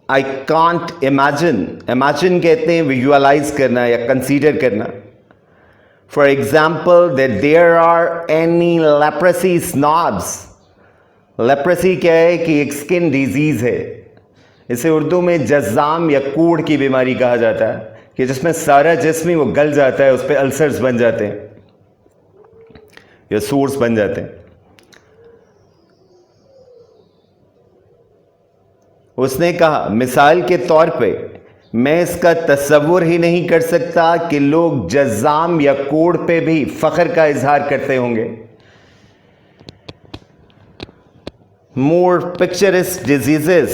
I can't imagine, imagine कहते हैं visualise करना या कंसीडर करना. For example that there are any leprosy snobs. Leprosy क्या है कि एक स्किन डिजीज है. इसे उर्दू में जज़ाम या कोढ़ की बीमारी कहा जाता है, कि जिसमें सारा जिस्म ही वो गल जाता है, उस पर अल्सर्स बन जाते हैं या सोर्स बन जाते हैं. उसने कहा मिसाल के तौर पे मैं इसका तसव्वुर ही नहीं कर सकता कि लोग जज़ाम या कोढ़ पे भी फ़ख्र का इजहार करते होंगे. मोर पिक्चरिस्ट डिजीजेस.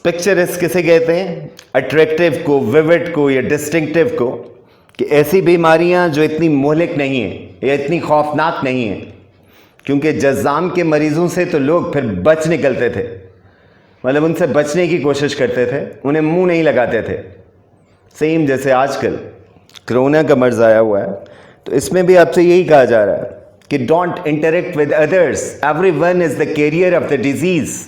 पिक्चरिस्ट किसे कहते हैं? अट्रैक्टिव को, विविड को या डिस्टिंक्टिव को, कि ऐसी बीमारियां जो इतनी मोहलिक नहीं है या इतनी खौफनाक नहीं है. क्योंकि जज़ाम के मरीजों से तो लोग फिर बच निकलते थे, मतलब उनसे बचने की कोशिश करते थे, उन्हें मुंह नहीं लगाते थे. सेम जैसे आजकल कोरोना का मर्ज आया हुआ है, तो इसमें भी आपसे यही कहा जा रहा है कि don't interact with others, everyone is the carrier of the disease.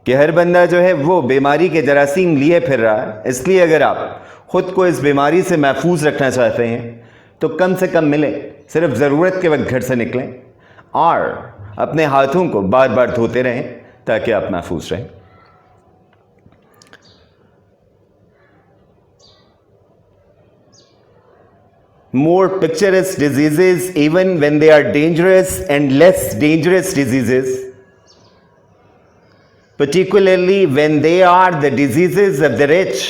कि हर बंदा जो है वो बीमारी के जरासीम लिए फिर रहा है. इसलिए अगर आप खुद को इस बीमारी से महफूज रखना चाहते हैं तो कम से कम मिलें, सिर्फ ज़रूरत के वक्त घर से निकलें और अपने हाथों को बार बार धोते रहें ताकि आप महफूज रहें. More picturesque diseases, even when they are dangerous, and less dangerous diseases, particularly when they are the diseases of the rich,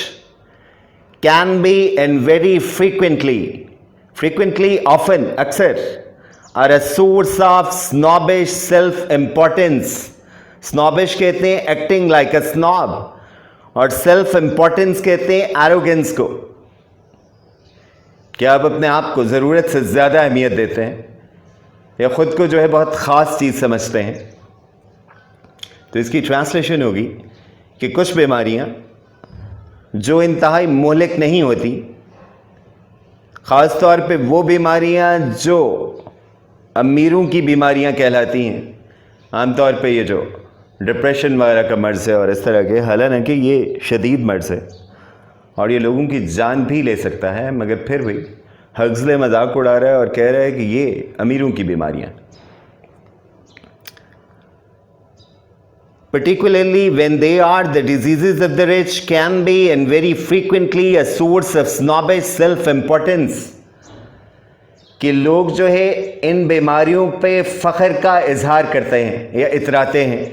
can be and very frequently, often, aksar, are a source of snobbish self-importance. Snobbish कहते हैं acting like a snob, और self-importance कहते हैं arrogance को, कि आप अपने आप को ज़रूरत से ज़्यादा अहमियत देते हैं या ख़ुद को जो है बहुत ख़ास चीज़ समझते हैं. तो इसकी ट्रांसलेशन होगी कि कुछ बीमारियां जो इंतहाई मोहलिक नहीं होती, ख़ास तौर पे वो बीमारियां जो अमीरों की बीमारियां कहलाती हैं, आमतौर पे ये जो डिप्रेशन वगैरह का मर्ज़ है और इस तरह के, हालांकि ये शदीद मर्ज़ है और ये लोगों की जान भी ले सकता है, मगर फिर भी हज़ले मजाक उड़ा रहा है और कह रहा है कि ये अमीरों की बीमारियां. Particularly when they are the diseases of the rich, can be and very frequently a source of snobbish self-importance. कि लोग जो है इन बीमारियों पे फ़ख्र का इजहार करते हैं या इतराते हैं.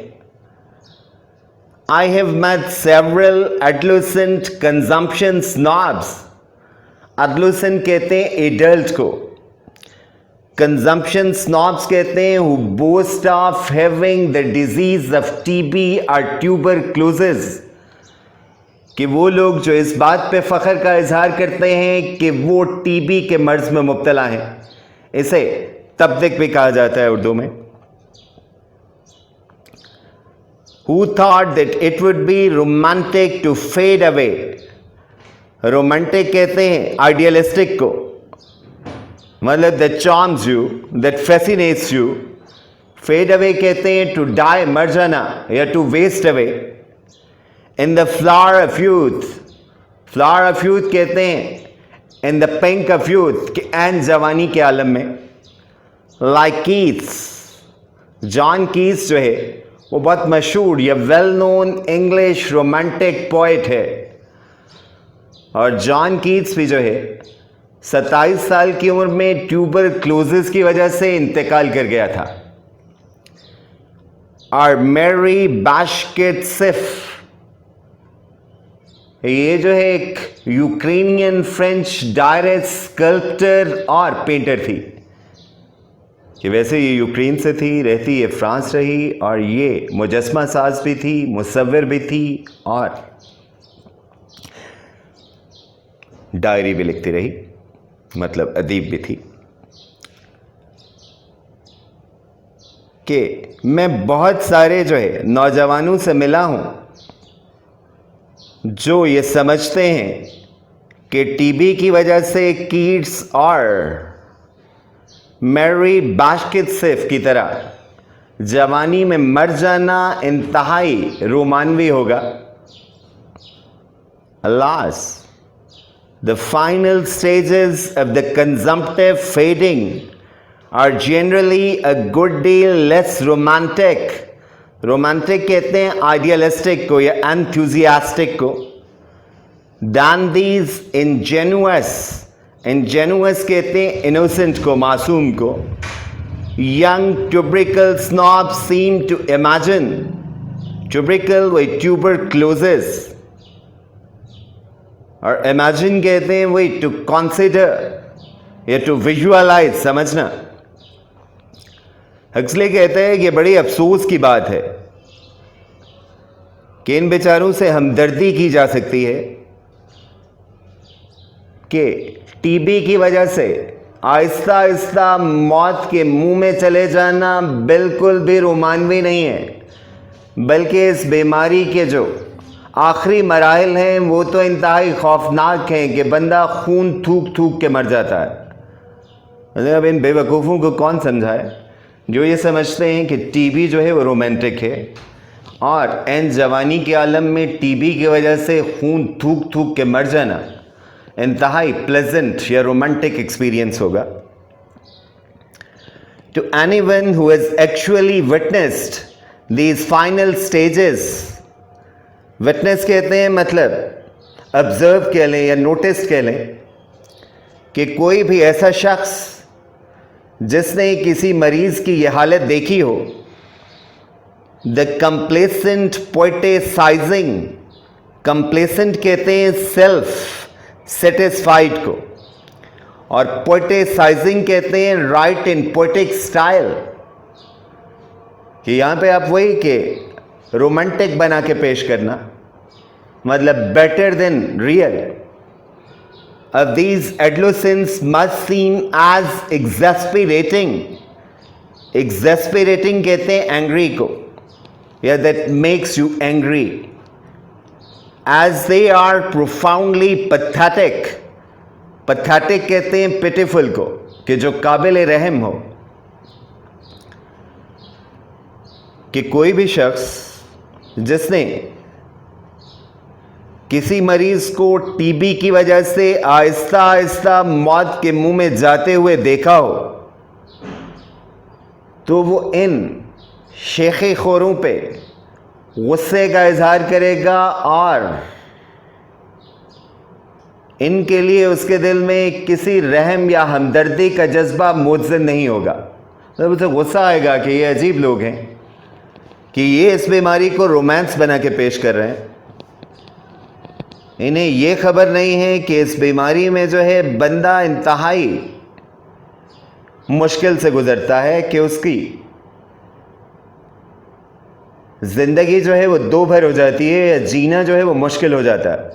I have met several adolescent consumption snobs. adolescent कहते हैं एडल्ट को, consumption snobs कहते हैं who boast of having the disease of TB or tuberculosis. कि वो लोग जो इस बात पे फ़ख्र का इजहार करते हैं कि वो टीबी के मर्ज़ में मुब्तला हैं. इसे तब्दिक भी कहा जाता है उर्दू में. Who thought that it would be romantic to fade away. Romantic कहते हैं आइडियलिस्टिक को, मतलब that charms you, that fascinates you. Fade away कहते हैं टू डाई, मर जाना, या to waste away. In the flower of youth, flower of youth कहते हैं in the pink of youth, कि एन जवानी के आलम में. लाइक कीट्स, जॉन कीट्स जो है वो बहुत मशहूर या well known English romantic poet है. और जॉन कीट्स भी जो है 27 साल की उम्र में ट्यूबरक्लोसिस की वजह से इंतकाल कर गया था. और मैरी बाशकेटसेफ, ये जो है एक यूक्रेनियन फ्रेंच डायरेक्ट स्कल्प्टर और पेंटर थी, कि वैसे ये यूक्रेन से थी, रहती ये फ्रांस रही, और ये मुजस्मा साज भी थी, मुसव्विर भी थी और डायरी भी लिखती रही, मतलब अदीब भी थी. कि मैं बहुत सारे जो है नौजवानों से मिला हूं जो ये समझते हैं कि टीबी की वजह से कीट्स और मैरी बाशकेटसेफ की तरह जवानी में मर जाना इंतहाई रोमानवी होगा. Alas, the final stages of the consumptive fading are generally a good deal less romantic. Romantic कहते हैं idealistic को या enthusiastic को, than these ingenuous. Ingenuous कहते हैं innocent को, मासूम को. Young tubercle snobs seem to imagine. Tubercle वही tuberculosis, और imagine कहते हैं वही to consider या to visualize, समझना. हक्सले कहते हैं कि बड़ी अफसोस की बात है कि इन बेचारों से हमदर्दी की जा सकती है कि टीबी की वजह से आहिस्ता आहिस्ता मौत के मुंह में चले जाना बिल्कुल भी रोमानवी नहीं है, बल्कि इस बीमारी के जो आखिरी मराहिल हैं वो तो इंतहाई खौफनाक हैं कि बंदा खून थूक थूक के मर जाता है. अब इन बेवकूफ़ों को कौन समझाए जो ये समझते हैं कि टीबी जो है वो रोमांटिक है, और एन जवानी के आलम में टीबी की वजह से खून थूक थूक के मर जाना इंतहाई प्लेजेंट या रोमांटिक एक्सपीरियंस होगा. To anyone who has actually witnessed these final stages, witness कहते हैं मतलब ऑब्जर्व कह लें या नोटिस कह लें, कि कोई भी ऐसा शख्स जिसने किसी मरीज की यह हालत देखी हो, द कंप्लेसेंट पोएटिसाइजिंग, कंप्लेसेंट कहते हैं सेल्फ सेटिस्फाइड को, और पोएटिसाइजिंग कहते हैं राइट इन पोएटिक स्टाइल, कि यहां पे आप वही के रोमांटिक बना के पेश करना, मतलब better than real. Of these adolescents must seem as exasperating. Exasperating कहते हैं angry को, या that makes you angry, as they are profoundly pathetic. Pathetic कहते हैं pitiful को, कि जो काबिल रहम हो. कि कोई भी शख्स जिसने किसी मरीज को टीबी की वजह से आहिस्ता आहिस्ता मौत के मुंह में जाते हुए देखा हो, तो वो इन शेखे खोरों पे गुस्से का इजहार करेगा और इनके लिए उसके दिल में किसी रहम या हमदर्दी का जज्बा मौजूद नहीं होगा. तो उसे गुस्सा आएगा कि ये अजीब लोग हैं कि ये इस बीमारी को रोमांस बना के पेश कर रहे हैं. इन्हें ये खबर नहीं है कि इस बीमारी में जो है बंदा इंतहाई मुश्किल से गुजरता है, कि उसकी ज़िंदगी जो है वो दो भर हो जाती है, या जीना जो है वो मुश्किल हो जाता है.